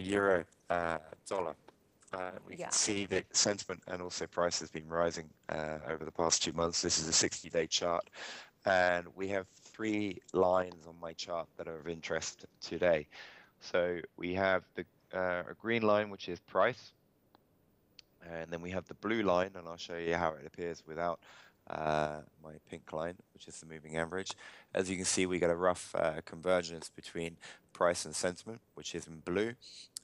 euro dollar. We can Yeah. see that sentiment and also price has been rising over the past 2 months. This is a 60-day chart, and we have three lines on my chart that are of interest today. So we have the a green line, which is price, and then we have the blue line, and I'll show you how it appears without my pink line, which is the moving average. As you can see, we get a rough convergence between price and sentiment, which is in blue.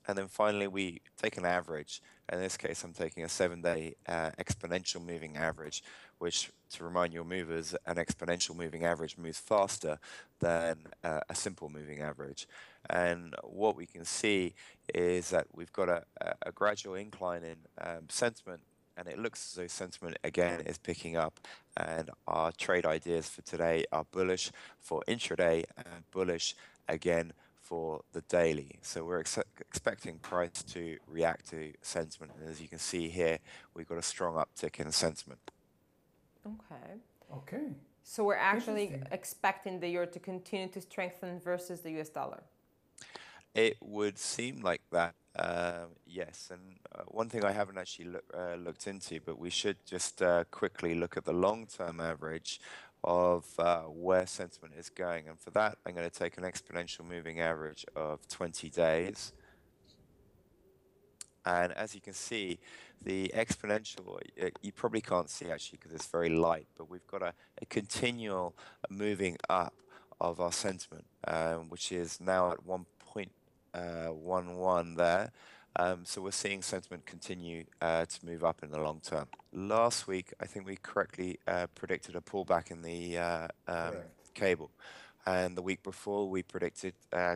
And then finally, we take an average. In this case, I'm taking a 7-day exponential moving average, which, to remind your movers, an exponential moving average moves faster than a simple moving average. And what we can see is that we've got a gradual incline in sentiment, and it looks as though sentiment again is picking up, and our trade ideas for today are bullish for intraday and bullish again for the daily. So we're expecting price to react to sentiment, and as you can see here, we've got a strong uptick in sentiment. Okay. Okay. So we're actually expecting the euro to continue to strengthen versus the US dollar. It would seem like that, yes. And one thing I haven't actually looked into, but we should just quickly look at the long-term average of where sentiment is going. And for that, I'm going to take an exponential moving average of 20 days. And as you can see, the exponential, you probably can't see actually because it's very light, but we've got a continual moving up of our sentiment, which is now at 1.11 there. So we're seeing sentiment continue to move up in the long term. Last week, I think we correctly predicted a pullback in the cable. And the week before, we predicted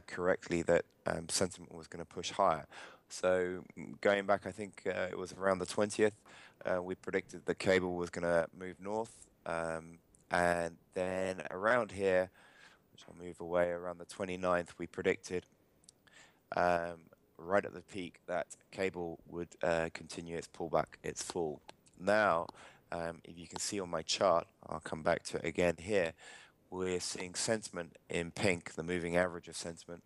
correctly that sentiment was going to push higher. So going back, I think it was around the 20th, we predicted the cable was going to move north. And then around here, which I'll move away, around the 29th, we predicted right at the peak that cable would continue its pullback, its fall. Now, if you can see on my chart, I'll come back to it again here, we're seeing sentiment in pink, the moving average of sentiment,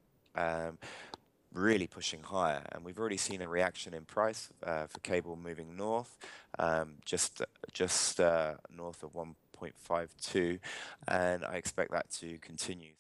really pushing higher, and we've already seen a reaction in price for cable moving north, just north of 1.52, and I expect that to continue.